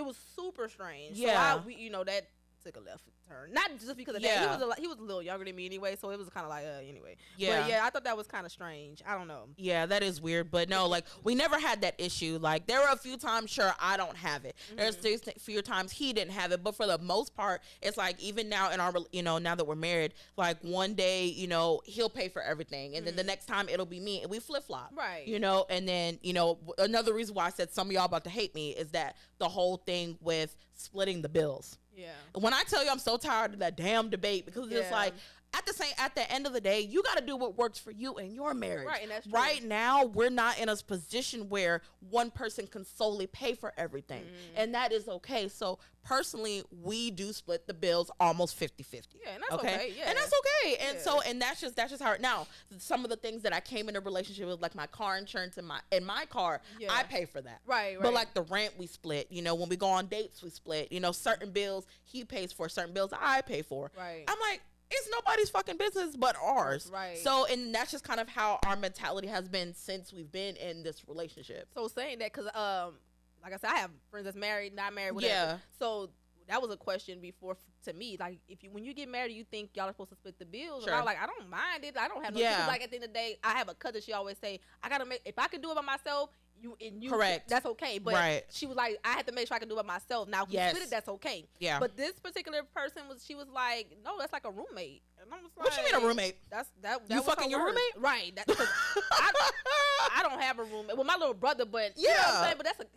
was super strange. Yeah. So that took a left turn. Not just because of that. He was a little younger than me anyway, so it was kind of like anyway. Yeah. But yeah, I thought that was kind of strange. I don't know. Yeah, that is weird. But no, like, we never had that issue. Like, there were a few times, sure, I don't have it. There's a few times he didn't have it. But for the most part, it's like, even now in our, now that we're married, like, one day, he'll pay for everything. And then the next time it'll be me. And we flip-flop. Right. And then, another reason why I said some of y'all about to hate me is that the whole thing with splitting the bills. Yeah. When I tell you I'm so tired of that damn debate, because it's like, at the end of the day, you got to do what works for you and your marriage. Right, and that's true. Right now, we're not in a position where one person can solely pay for everything, and that is okay. So personally, we do split the bills almost 50-50. Yeah, and that's okay. Yeah. And that's okay. And so, and that's just how it. Now, some of the things that I came in a relationship with, like my car insurance and my car, I pay for that. Right. But like the rent, we split. When we go on dates, we split. Certain bills he pays for, certain bills I pay for. Right. I'm like, it's nobody's fucking business but ours. Right. So, and that's just kind of how our mentality has been since we've been in this relationship. So saying that, because like I said, I have friends that's married, not married, whatever. Yeah. So that was a question before to me. Like, when you get married, you think y'all are supposed to split the bills? Sure. And I was like, I don't mind it. I don't have no. Yeah. Like, at the end of the day, I have a cousin. She always say, I gotta make. If I can do it by myself, you correct. That's okay. But she was like, I had to make sure I can do it myself. Now, if we split it, that's okay. Yeah. But this particular person she was like, no, that's like a roommate. And I was like, what you mean a roommate? That you fucking your roommate? Right. I don't have a roommate. Well, my little brother, but you know what I'm saying? But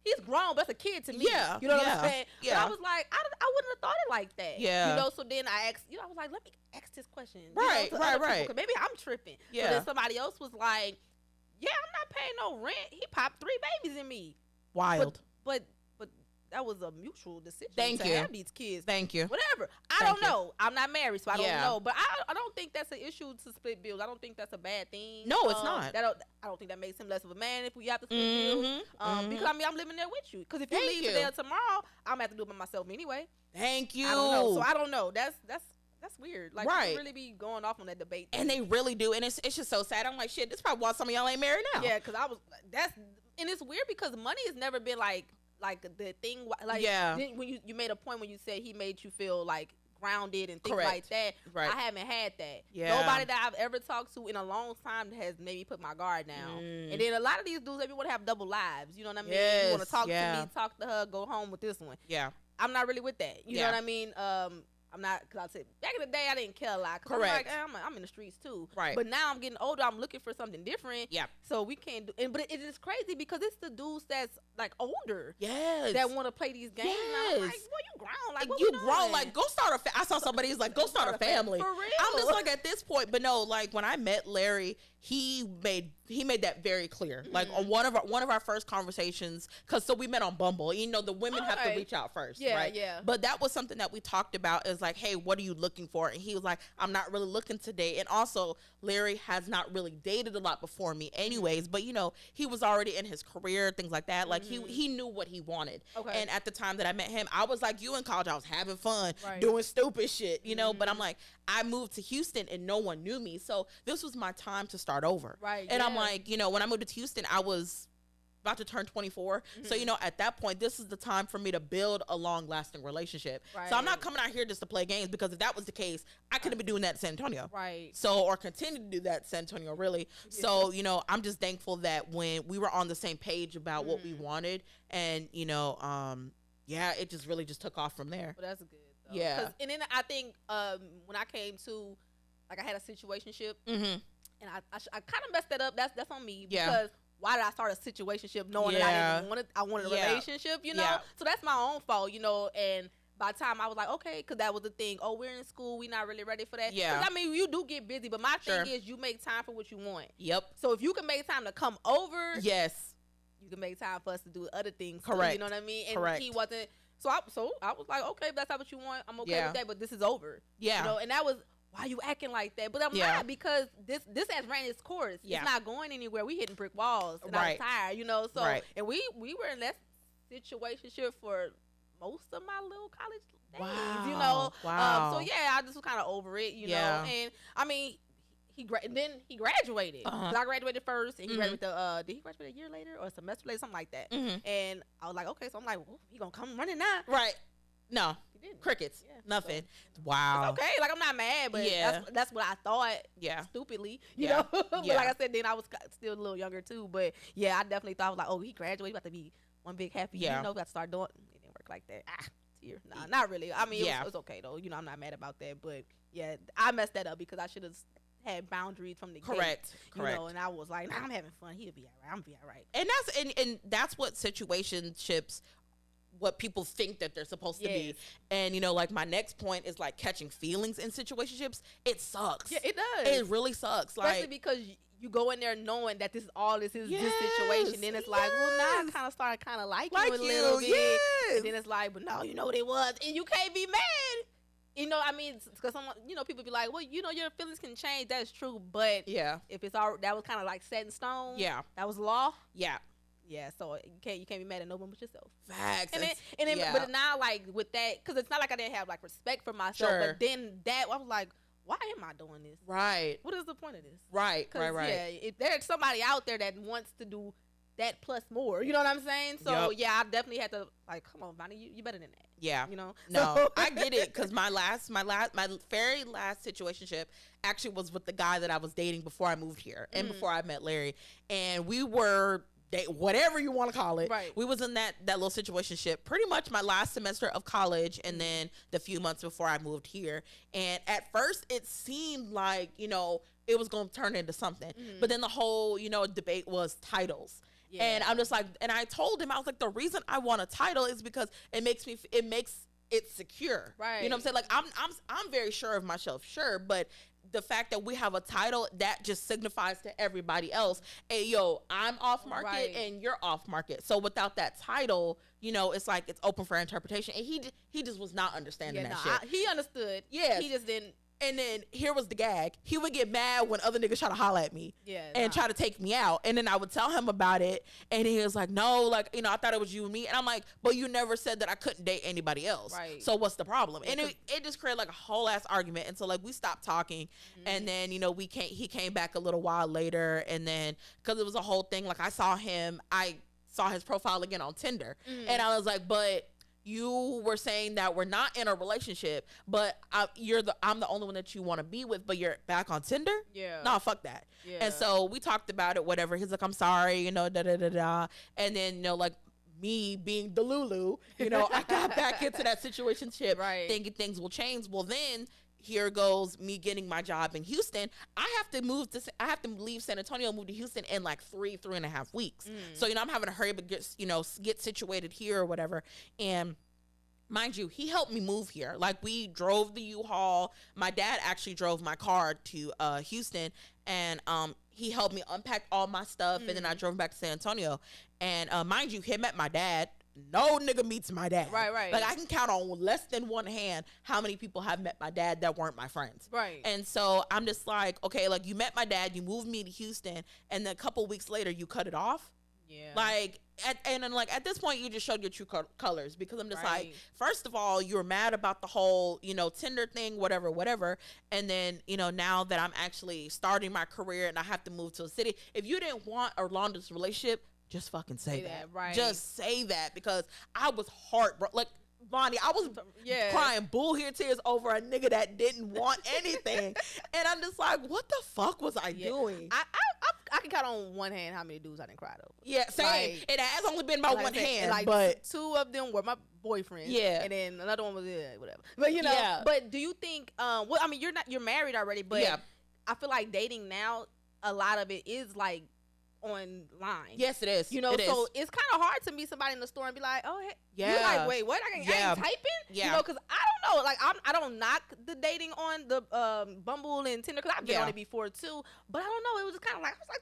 he's grown, but that's a kid to me. Yeah. You know what I'm saying? Yeah. But I was like, I wouldn't have thought it like that. Yeah. So then I asked, I was like, let me ask this question. Right. Because maybe I'm tripping. Yeah. So then somebody else was like, yeah, I'm not paying no rent. He popped 3 babies in me. Wild. But that was a mutual decision to have these kids. Thank you. Whatever. I don't know. I'm not married, so I don't know. But I don't think that's an issue to split bills. I don't think that's a bad thing. No, it's not. I don't think that makes him less of a man if we have to split bills. Because I'm living there with you. Because if you leave today or tomorrow, I'm gonna have to do it by myself anyway. Thank you. I don't know. So I don't know. That's weird. Like, you really be going off on that debate. And they really do. And it's just so sad. I'm like, shit, this is probably why some of y'all ain't married now. Yeah, because and it's weird because money has never been like the thing. Like, when you made a point when you said he made you feel like grounded and things like that. Right. I haven't had that. Yeah. Nobody that I've ever talked to in a long time has made me put my guard down. And then a lot of these dudes, want to have double lives. You know what I mean? Yes. You want to talk to me, talk to her, go home with this one. Yeah. I'm not really with that. You know what I mean? I'm not, because I said back in the day I didn't care a lot. Correct. I'm in the streets too. Right. But now I'm getting older. I'm looking for something different. Yeah. So we can't do. But it is crazy because it's the dudes that's like older. Yes. That want to play these games. Yes. And I'm like, well, you grown. Like, what you we grown. doing? Like, go start I saw somebody's like, go start a family. For real. I'm just like, at this point, but no, like when I met Larry, he made that very clear. Like on one of our first conversations, because so we met on Bumble. The women have to reach out first, right? Yeah. But that was something that we talked about. Is like, hey, what are you looking for? And he was like, I'm not really looking to date. And also, Larry has not really dated a lot before me, anyways. But he was already in his career, things like that. Like he knew what he wanted. Okay. And at the time that I met him, I was like you in college. I was having fun, doing stupid shit, But I'm like, I moved to Houston and no one knew me, so this was my time to start over. Right. And I'm like, when I moved to Houston, I was about to turn 24. So, at that point, this is the time for me to build a long-lasting relationship. Right. So I'm not coming out here just to play games, because if that was the case, I could have been doing that in San Antonio. Right. So, or continue to do that in San Antonio, really. Yeah. So, I'm just thankful that when we were on the same page about what we wanted, and, it just really just took off from there. Well, that's good, though. Yeah. And then I think when I came to, like, I had a situationship, and I kind of messed that up. That's on me, because why did I start a situationship knowing that I wanted a relationship, you know? So that's my own fault, you know, and by the time I was like, okay, because that was the thing. Oh, we're in school. We're not really ready for that. Yeah. I mean, you do get busy, but my thing is you make time for what you want. Yep. So if you can make time to come over. Yes. You can make time for us to do other things. Correct. Too, you know what I mean? And he wasn't. So I was like, okay, if that's not what you want, I'm okay with that, but this is over. Yeah. You know, and that was, why you acting like that? But I'm not, because this has ran its course. Yeah. It's not going anywhere. We hitting brick walls. And I was tired, you know? So, and we were in that situationship for most of my little college days, you know. Wow. So yeah, I just was kind of over it, you know. And I mean, he graduated. I graduated first, and he graduated did he graduate a year later or a semester later, something like that. And I was like, okay, so I'm like, well, he gonna come running now, right? No, he didn't. Crickets, nothing. So, wow. It's okay, like I'm not mad, but that's what I thought. Yeah, stupidly, you know. But like I said, then I was still a little younger too. But yeah, I definitely thought I was like, oh, he graduated, about to be one big happy. You know, got to start doing. It didn't work like that. Nah, not really. I mean, it was okay though. You know, I'm not mad about that. But yeah, I messed that up because I should have had boundaries from the correct. You know, and I was like, nah, I'm having fun. He'll be all right. I'm gonna be all right. And that's what situationships, what people think that they're supposed to be. And you know, like my next point is like catching feelings in situationships. It sucks. Yeah, it does. It really sucks. Especially because you go in there knowing that this is this situation. Then it's like, well, now I kind of started liking you a little bit. Yes. And then it's like, but no, you know what it was, and you can't be mad. You know, I mean, because someone, you know, people be like, well, you know, your feelings can change. That's true, but if it's all that was kind of like set in stone. Yeah, that was law. Yeah. Yeah, so you can't be mad at no one but yourself. Facts. And then but now, like with that, because it's not like I didn't have like respect for myself, but then that I was like, why am I doing this? Right. What is the point of this? Right. Right. Yeah, if there's somebody out there that wants to do that plus more, you know what I'm saying? So yeah, I definitely had to like, come on, Bonnie, you better than that. Yeah. You know? No, I get it. Cause my very last situationship actually was with the guy that I was dating before I moved here and before I met Larry. And we were whatever you want to call it. Right. We was in that little situationship pretty much my last semester of college and then the few months before I moved here. And at first it seemed like, you know, it was going to turn into something. But then the whole, you know, debate was titles. Yeah. And I'm just like, and I told him, I was like, the reason I want a title is because it makes it secure. Right. You know what I'm saying? Like I'm very sure of myself, sure, but the fact that we have a title that just signifies to everybody else, hey, yo, I'm off market and you're off market. So without that title, you know, it's like it's open for interpretation. And he just was not understanding that shit. He understood. Yeah. He just didn't. And then here was the gag. He would get mad when other niggas try to holler at me and try to take me out. And then I would tell him about it. And he was like, no, like, you know, I thought it was you and me. And I'm like, but you never said that I couldn't date anybody else. Right. So what's the problem? And it just created like a whole ass argument. And so like we stopped talking. And then, you know, he came back a little while later. And then because it was a whole thing, like I saw his profile again on Tinder. And I was like, but you were saying that we're not in a relationship, but I'm the only one that you want to be with, but you're back on Tinder? Yeah. Nah, fuck that. Yeah. And so we talked about it, whatever. He's like, I'm sorry, you know, da-da-da-da. And then, you know, like me being the Lulu, you know, I got back into that situationship thinking things will change. Well, then here goes me getting my job in Houston. I have to leave San Antonio, move to Houston in like 3.5 weeks. So, you know, I'm having to hurry up and get situated here or whatever. And mind you, he helped me move here. Like we drove the U-Haul. My dad actually drove my car to Houston, and he helped me unpack all my stuff. And then I drove back to San Antonio. And mind you, him met my dad. No nigga meets my dad. Right. Like I can count on less than one hand how many people have met my dad that weren't my friends. Right. And so I'm just like, okay, like you met my dad, you moved me to Houston, and then a couple weeks later you cut it off. Yeah. Like, at this point you just showed your true colors, because I'm just like, first of all, you're mad about the whole, you know, Tinder thing, whatever. And then, you know, now that I'm actually starting my career and I have to move to a city, if you didn't want a long distance relationship, just fucking say that. Right. Just say that, because I was heartbroken. Like, Bonnie, I was crying bullhead tears over a nigga that didn't want anything. And I'm just like, what the fuck was I doing? I can count on one hand how many dudes I didn't cry over. Yeah, same. Like, it has only been by one hand, like, but two of them were my boyfriends. Yeah. And then another one was whatever. But you know, but do you think well, I mean, you're married already, but I feel like dating now, a lot of it is like online. Yes, it is. You know, so it's kind of hard to meet somebody in the store and be like, oh, hey. Yeah. You're like, wait, what? I ain't typing? Yeah. You know, because I don't know. Like, I don't knock the dating on the Bumble and Tinder, because I've been on it before, too. But I don't know. It was just kind of like, I was like,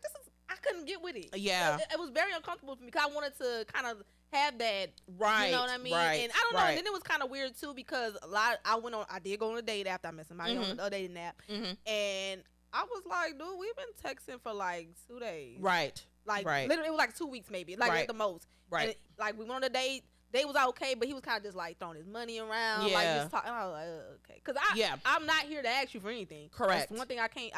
I couldn't get with it. Yeah. It was very uncomfortable for me, because I wanted to kind of have that. Right. You know what I mean? Right. And I don't know. And then it was kind of weird, too, because I did go on a date after I met somebody on a dating app. And I was like, dude, we've been texting for like 2 days. Right. Like, literally, it was like 2 weeks maybe, like at the most. Right. And like, we went on a date. Date was okay, but he was kind of just like throwing his money around, like just talking. I was like, okay, because I'm not here to ask you for anything. Correct. That's one thing I can't.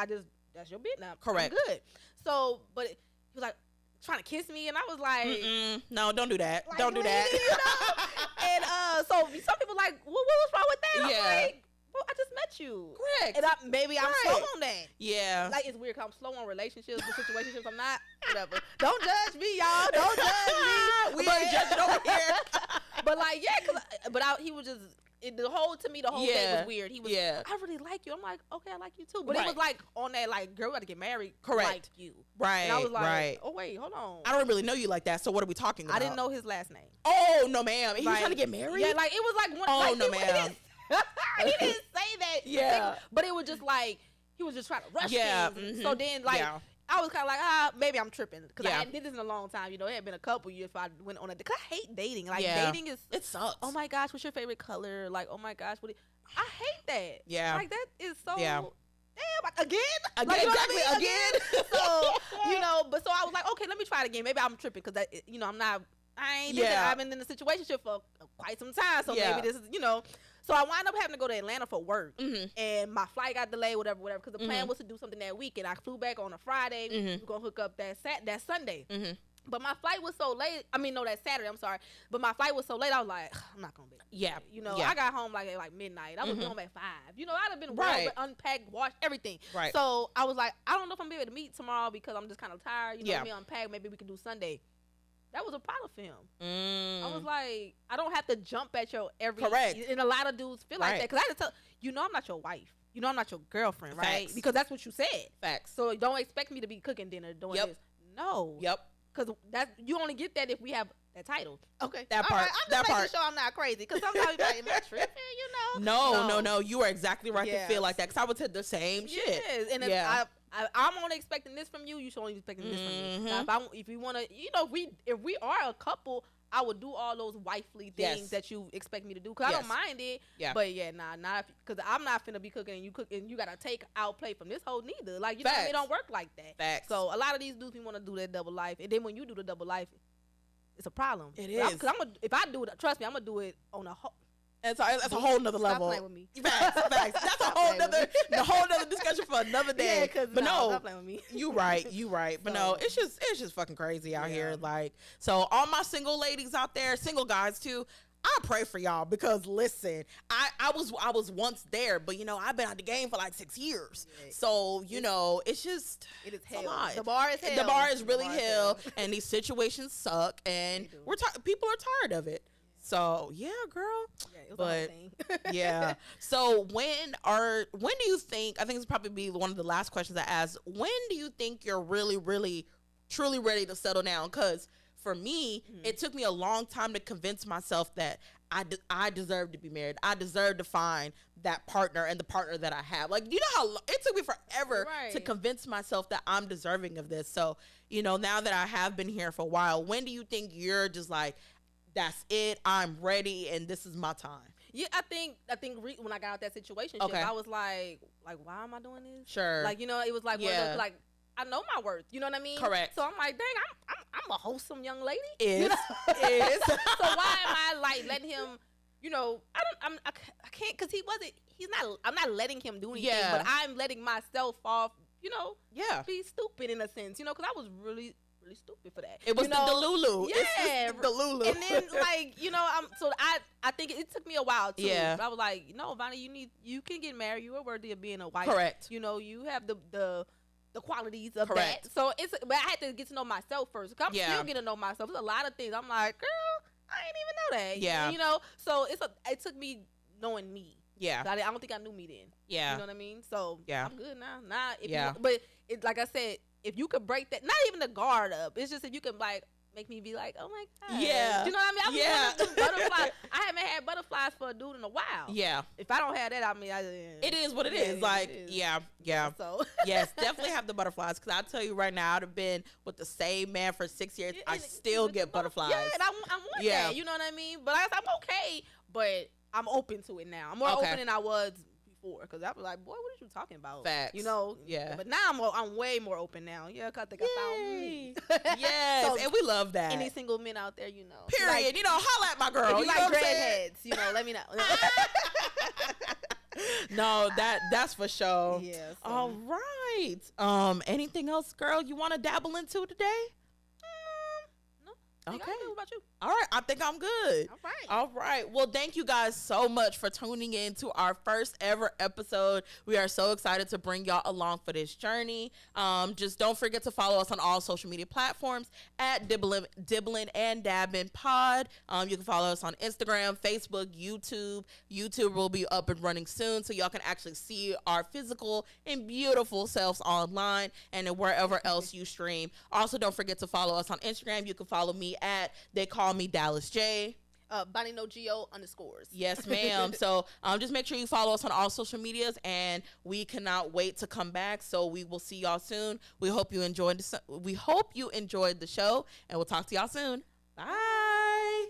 That's your business. Correct. I'm good. So, but he was like trying to kiss me, and I was like, no, don't do that. Like, don't do that. You know? And so some people like, what was wrong with that? And I'm like, well, I just met you. Correct. And maybe I'm slow on that. Yeah. Like, it's weird, because I'm slow on relationships and situationships. I'm not. Whatever. Don't judge me, y'all. Don't judge me. We ain't judging over here. But like, he was just, the whole day was weird. He was, I really like you. I'm like, okay, I like you too. But it was like on that, like, girl, we got to get married. Correct. Like you. Right. And I was like, oh wait, hold on. I don't really know you like that. So what are we talking about? I didn't know his last name. Oh no, ma'am. He was trying to get married. Yeah, like it was like one. Oh like, no, ma'am. He didn't say that. Yeah. But it was just like, he was just trying to rush things. So then, like, I was kind of like, maybe I'm tripping, because I hadn't did this in a long time. You know, it had been a couple years if I went on a, because I hate dating. Like, dating it sucks. Oh my gosh, what's your favorite color? Like, oh my gosh, I hate that. Yeah. Like, that is so. Yeah. Damn, again? Like, exactly, I mean? again. So, you know, but so I was like, okay, let me try it again. Maybe I'm tripping, because, you know, I've been in a situation for quite some time. So maybe this is, you know. So I wound up having to go to Atlanta for work, and my flight got delayed, whatever, because the plan was to do something that week, and I flew back on a Friday. We were going to hook up that Sunday. But my flight was so late. I mean, no, that Saturday, I'm sorry. But my flight was so late, I was like, I'm not going to be. Yeah. You know, I got home at like midnight. I was home at 5. You know, I'd have been unpacked, washed, everything. Right. So I was like, I don't know if I'm going to be able to meet tomorrow, because I'm just kind of tired. You know, let me unpack. Maybe we can do Sunday. That was a problem for him. I was like, I don't have to jump at your every. Correct. And a lot of dudes feel like that, because I had to tell you, know, I'm not your wife. You know, I'm not your girlfriend, right? Facts. Because that's what you said. Facts. So don't expect me to be cooking dinner doing this. No. Yep. Because you only get that if we have that title. Okay. That part. I'm just making sure I'm not crazy, because sometimes you're like, am I tripping? You know? No. You are exactly right to feel like that, because I would say the same shit. Yes. And if I'm only expecting this from you, you should only be expecting this from me. Now, if we want to, you know, if we are a couple, I would do all those wifely things that you expect me to do, because I don't mind it. Yeah. But not because I'm not finna be cooking and you cook and you gotta take out play from this whole neither. Like, you know, it don't work like that. Facts. So a lot of these dudes, we want to do that double life, and then when you do the double life, it's a problem. It is. Because if I do it, trust me, I'm gonna do it on a whole. That's a whole nother level. Stop playing with me. Facts. That's a whole nother discussion for another day. Yeah, but no, stop playing with me. You right. But no, it's just fucking crazy out here. Like, so all my single ladies out there, single guys too, I pray for y'all, because listen, I was once there, but you know, I've been out the game for like 6 years. Yeah. So, you know, it is hell. The bar is hell. The bar is really hell, and these situations suck, and people are tired of it. So yeah, girl. Yeah, it was but So when do you think? I think it's probably be one of the last questions I ask. When do you think you're really, really, truly ready to settle down? Because for me, it took me a long time to convince myself that I deserve to be married. I deserve to find that partner and the partner that I have. Like, you know how it took me forever to convince myself that I'm deserving of this. So, you know, now that I have been here for a while, when do you think you're just like, that's it, I'm ready, and this is my time? Yeah, I think when I got out that situation, I was like, why am I doing this? Sure. Like, you know, it was like, like, I know my worth. You know what I mean? Correct. So I'm like, dang, I'm a wholesome young lady. Is. You know? Is. So why am I like letting him? You know, I can't, because I'm not letting him do anything, but I'm letting myself off. You know. Yeah. Be stupid in a sense. You know, because I was really stupid for that. It was the Delulu. Yeah, it's the Delulu. And then, like, you know, I think it took me a while too. Yeah. But I was like, no, Vonnie, you can get married. You are worthy of being a wife. Correct. You know, you have the qualities of that. So but I had to get to know myself first. I'm still getting to know myself. There's a lot of things I'm like, girl, I didn't even know that. Yeah. You know, so it took me knowing me. Yeah. I don't think I knew me then. Yeah. You know what I mean? So I'm good now. But like I said, if you could break that, not even the guard up. It's just if you could like make me be like, oh my God. Yeah. You know what I mean? I was butterflies. I haven't had butterflies for a dude in a while. Yeah. If I don't have that, I mean, it is what it is. Like, yeah. So yes, definitely have the butterflies. Because I'll tell you right now, I'd have been with the same man for 6 years. I still get butterflies. Yeah, and I want that. You know what I mean? But I'm okay. But I'm open to it now. I'm more open than I was before, because I was like, boy, what are you talking about? Facts. You know? Yeah. But now I'm way more open now. Yeah, because I think I found me. Yes, so, and we love that. Any single men out there, you know. Period. Like, you know, holla at my girl. If you like dreadheads, you know, let me know. No, that's for sure. Yeah. So. All right. Anything else, girl, you want to dabble into today? Okay. What about you? All right. I think I'm good. All right. Well, thank you guys so much for tuning in to our first ever episode. We are so excited to bring y'all along for this journey. Just don't forget to follow us on all social media platforms at Dibblin and Dabblin Pod. You can follow us on Instagram, Facebook, YouTube. YouTube will be up and running soon, so y'all can actually see our physical and beautiful selves online and wherever else you stream. Also, don't forget to follow us on Instagram. You can follow me at They Call Me Dallas J. Bonnie No Geo _. Yes, ma'am. So just make sure you follow us on all social medias, and we cannot wait to come back. So we will see y'all soon. We hope you enjoyed the show, and we'll talk to y'all soon. Bye.